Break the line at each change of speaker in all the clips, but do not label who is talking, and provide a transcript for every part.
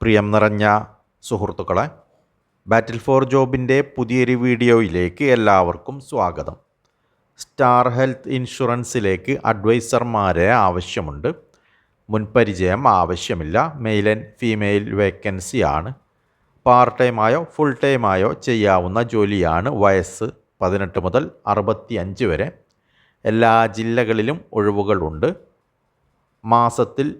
പ്രിയം നിറഞ്ഞ സുഹൃത്തുക്കളെ, ബാറ്റിൽ ഫോർ ജോബിൻ്റെ പുതിയൊരു വീഡിയോയിലേക്ക് എല്ലാവർക്കും സ്വാഗതം. സ്റ്റാർ ഹെൽത്ത് ഇൻഷുറൻസിലേക്ക് അഡ്വൈസർമാരെ ആവശ്യമുണ്ട്. മുൻപരിചയം ആവശ്യമില്ല. മെയിൽ ആൻഡ് ഫീമെയിൽ വേക്കൻസിയാണ്. പാർട്ട് ടൈമായോ ഫുൾ ടൈമായോ ചെയ്യാവുന്ന ജോലിയാണ്. വയസ്സ് 18 മുതൽ 65 വരെ. എല്ലാ ജില്ലകളിലും ഒഴിവുകളുണ്ട്. മാസത്തിൽ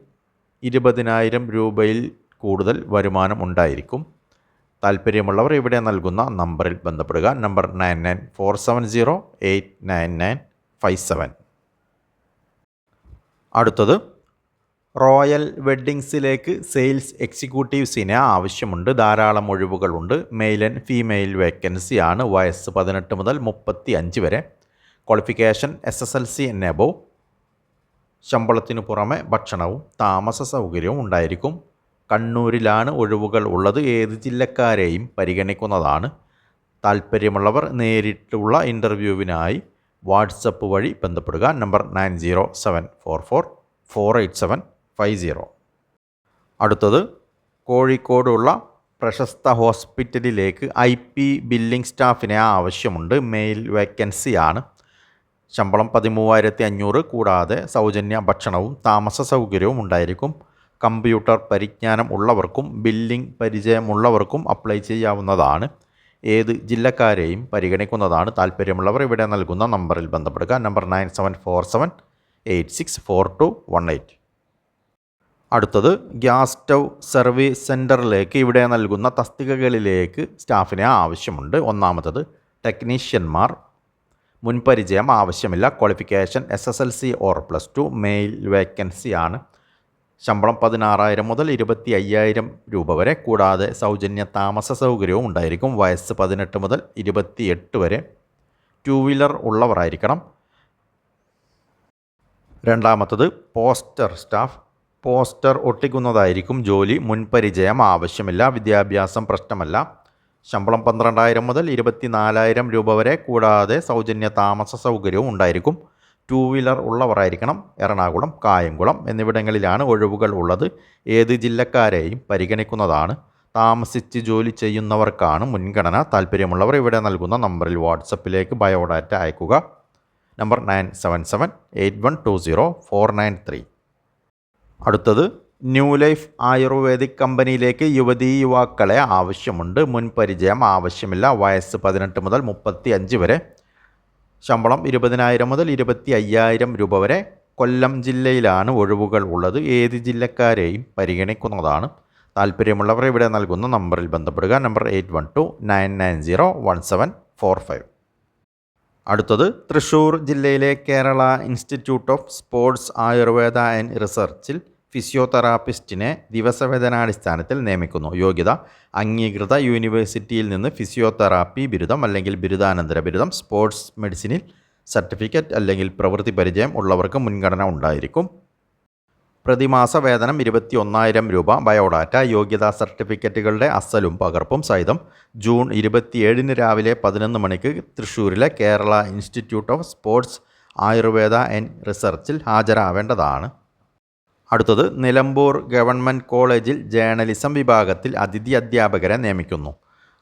20,000 രൂപയിൽ കൂടുതൽ വരുമാനം ഉണ്ടായിരിക്കും. താല്പര്യമുള്ളവർ ഇവിടെ നൽകുന്ന നമ്പറിൽ ബന്ധപ്പെടുക. നമ്പർ 9947089957. അടുത്തത്, റോയൽ വെഡ്ഡിങ്സിലേക്ക് സെയിൽസ് എക്സിക്യൂട്ടീവ്സിനെ ആവശ്യമുണ്ട്. ധാരാളം ഒഴിവുകളുണ്ട്. മെയിൽ ആൻഡ് ഫീമെയിൽ വേക്കൻസിയാണ്. വയസ്സ് 18 മുതൽ 35 വരെ. Qualification SSLC and above. ശമ്പളത്തിനു പുറമെ ഭക്ഷണവും താമസ സൗകര്യവും ഉണ്ടായിരിക്കും. കണ്ണൂരിലാണ് ഒഴിവുകൾ ഉള്ളത്. ഏത് ജില്ലക്കാരെയും പരിഗണിക്കുന്നതാണ്. താല്പര്യമുള്ളവർ നേരിട്ടുള്ള ഇൻ്റർവ്യൂവിനായി വാട്സപ്പ് വഴി ബന്ധപ്പെടുക. നമ്പർ 9074448750. അടുത്തത്, കോഴിക്കോടുള്ള പ്രശസ്ത ഹോസ്പിറ്റലിലേക്ക് IP ബില്ലിംഗ് സ്റ്റാഫിനെ ആവശ്യമുണ്ട്. മെയിൽ വേക്കൻസിയാണ്. ശമ്പളം 13,500. കൂടാതെ സൗജന്യ ഭക്ഷണവും താമസ സൗകര്യവും ഉണ്ടായിരിക്കും. കമ്പ്യൂട്ടർ പരിജ്ഞാനം ഉള്ളവർക്കും ബില്ലിംഗ് പരിചയമുള്ളവർക്കും അപ്ലൈ ചെയ്യാവുന്നതാണ്. ഏത് ജില്ലക്കാരെയും പരിഗണിക്കുന്നതാണ്. താല്പര്യമുള്ളവർ ഇവിടെ നൽകുന്ന നമ്പറിൽ ബന്ധപ്പെടുക. നമ്പർ 9747864218. അടുത്തത്, ഗ്യാസ് സ്റ്റൗ സർവീസ് സെൻറ്ററിലേക്ക് ഇവിടെ നൽകുന്ന തസ്തികകളിലേക്ക് സ്റ്റാഫിനെ ആവശ്യമുണ്ട്. ഒന്നാമത്തത്, ടെക്നീഷ്യന്മാർ. മുൻപരിചയം ആവശ്യമില്ല. Qualification SSLC or +2. മെയിൽ വേക്കൻസിയാണ്. ശമ്പളം 16,000 മുതൽ 25,000 രൂപ വരെ. കൂടാതെ സൗജന്യ താമസ സൗകര്യവും ഉണ്ടായിരിക്കും. വയസ്സ് 18 മുതൽ 28 വരെ. 2 വീലർ ഉള്ളവരായിരിക്കണം. രണ്ടാമത്തത്, പോസ്റ്റർ സ്റ്റാഫ്. പോസ്റ്റർ ഒട്ടിക്കുന്നതായിരിക്കും ജോലി. മുൻപരിചയം ആവശ്യമില്ല. വിദ്യാഭ്യാസം പ്രശ്നമല്ല. ശമ്പളം 12,000 മുതൽ 24,000 രൂപ വരെ. കൂടാതെ സൗജന്യ താമസ സൗകര്യവും ഉണ്ടായിരിക്കും. 2 വീലർ ഉള്ളവരായിരിക്കണം. എറണാകുളം, കായംകുളം എന്നിവിടങ്ങളിലാണ് ഒഴിവുകൾ ഉള്ളത്. ഏത് ജില്ലക്കാരെയും പരിഗണിക്കുന്നതാണ്. താമസിച്ച് ജോലി ചെയ്യുന്നവർക്കാണ് മുൻഗണന. താല്പര്യമുള്ളവർ ഇവിടെ നൽകുന്ന നമ്പറിൽ വാട്സപ്പിലേക്ക് ബയോഡാറ്റ അയക്കുക. നമ്പർ 9778120493. അടുത്തത്, ന്യൂ ലൈഫ് ആയുർവേദിക് കമ്പനിയിലേക്ക് യുവതീ-യുവാക്കളെ ആവശ്യമുണ്ട്. മുൻപരിചയം ആവശ്യമില്ല. വയസ്സ് 18 മുതൽ 35 വരെ. ശമ്പളം 20,000 മുതൽ 25,000 രൂപ വരെ. കൊല്ലം ജില്ലയിലാണ് ഒഴിവുകൾ ഉള്ളത്. ഏത് ജില്ലക്കാരെയും പരിഗണിക്കുന്നതാണ്. താല്പര്യമുള്ളവർ ഇവിടെ നൽകുന്ന നമ്പറിൽ ബന്ധപ്പെടുക. നമ്പർ 8129901745. അടുത്തത്, തൃശ്ശൂർ ജില്ലയിലെ Kerala institute of sports Ayurveda and റിസർച്ചിൽ ഫിസിയോതെറാപ്പിസ്റ്റിനെ ദിവസവേതനാടിസ്ഥാനത്തിൽ നിയമിക്കുന്നു. യോഗ്യത: അംഗീകൃത യൂണിവേഴ്സിറ്റിയിൽ നിന്ന് ഫിസിയോതെറാപ്പി ബിരുദം അല്ലെങ്കിൽ ബിരുദാനന്തര ബിരുദം. സ്പോർട്സ് മെഡിസിനിൽ സർട്ടിഫിക്കറ്റ് അല്ലെങ്കിൽ പ്രവൃത്തി പരിചയം ഉള്ളവർക്ക് മുൻഗണന ഉണ്ടായിരിക്കും. പ്രതിമാസ വേതനം 21,000 രൂപ. ബയോഡാറ്റ, യോഗ്യതാ സർട്ടിഫിക്കറ്റുകളുടെ അസലും പകർപ്പും സഹിതം ജൂൺ 27 രാവിലെ 11 മണിക്ക് തൃശ്ശൂരിലെ Kerala institute of sports Ayurveda and റിസർച്ചിൽ ഹാജരാവേണ്ടതാണ്. അടുത്തത്, നിലമ്പൂർ ഗവൺമെൻറ് കോളേജിൽ ജേർണലിസം വിഭാഗത്തിൽ അതിഥി അധ്യാപകരെ നിയമിക്കുന്നു.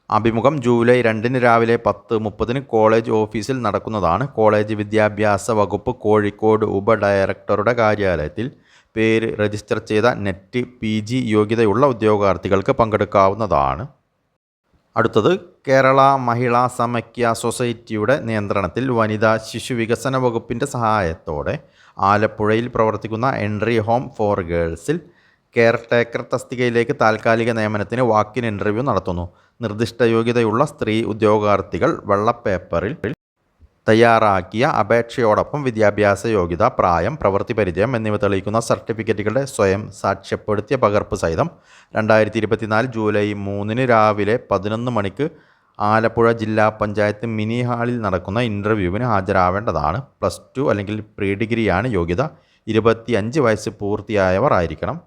അഭിമുഖം ജൂലൈ 2 രാവിലെ 10:30 കോളേജ് ഓഫീസിൽ നടക്കുന്നതാണ്. കോളേജ് വിദ്യാഭ്യാസ വകുപ്പ് കോഴിക്കോട് ഉപഡയറക്ടറുടെ കാര്യാലയത്തിൽ പേര് രജിസ്റ്റർ ചെയ്ത നെറ്റ് PG യോഗ്യതയുള്ള ഉദ്യോഗാർത്ഥികൾക്ക് പങ്കെടുക്കാവുന്നതാണ്. അടുത്തത്, കേരള മഹിളാ സമാഖ്യ സൊസൈറ്റിയുടെ നിയന്ത്രണത്തിൽ വനിതാ ശിശു വികസന വകുപ്പിൻ്റെ സഹായത്തോടെ ആലപ്പുഴയിൽ പ്രവർത്തിക്കുന്ന എൻട്രി ഹോം ഫോർ ഗേൾസിൽ കെയർ ടേക്കർ തസ്തികയിലേക്ക് താൽക്കാലിക നിയമനത്തിന് വാക്കിൻ ഇൻ്റർവ്യൂ നടത്തുന്നു. നിർദ്ദിഷ്ട യോഗ്യതയുള്ള സ്ത്രീ ഉദ്യോഗാർത്ഥികൾ വെള്ളപ്പേപ്പറിൽ തയ്യാറാക്കിയ അപേക്ഷയോടൊപ്പം വിദ്യാഭ്യാസ യോഗ്യത, പ്രായം, പ്രവൃത്തി പരിചയം എന്നിവ തെളിയിക്കുന്ന സർട്ടിഫിക്കറ്റുകളുടെ സ്വയം സാക്ഷ്യപ്പെടുത്തിയ പകർപ്പ് സഹിതം 2024 ജൂലൈ 3 രാവിലെ 11 മണിക്ക് ആലപ്പുഴ ജില്ലാ പഞ്ചായത്ത് മിനി ഹാളിൽ നടക്കുന്ന ഇൻ്റർവ്യൂവിന് ഹാജരാവേണ്ടതാണ്. +2 അല്ലെങ്കിൽ പ്രീ ഡിഗ്രിയാണ് യോഗ്യത. 25 വയസ്സ് പൂർത്തിയായവർ ആയിരിക്കണം.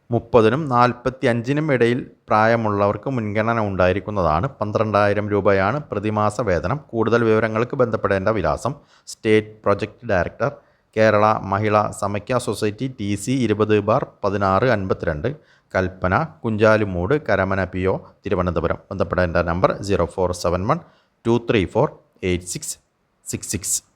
30-നും 45-നും ഇടയിൽ പ്രായമുള്ളവർക്ക് മുൻഗണന ഉണ്ടായിരിക്കുന്നതാണ്. 12,000 രൂപയാണ് പ്രതിമാസ വേതനം. കൂടുതൽ വിവരങ്ങൾക്ക് ബന്ധപ്പെടേണ്ട വിലാസം: സ്റ്റേറ്റ് പ്രൊജക്ട് ഡയറക്ടർ, കേരള മഹിളാ സമയ്ക്യ സൊസൈറ്റി TC 20/1652, കൽപ്പന, കുഞ്ചാലുമൂട്, കരമന PO, തിരുവനന്തപുരം. ബന്ധപ്പെടേണ്ട നമ്പർ 0471 234 8666.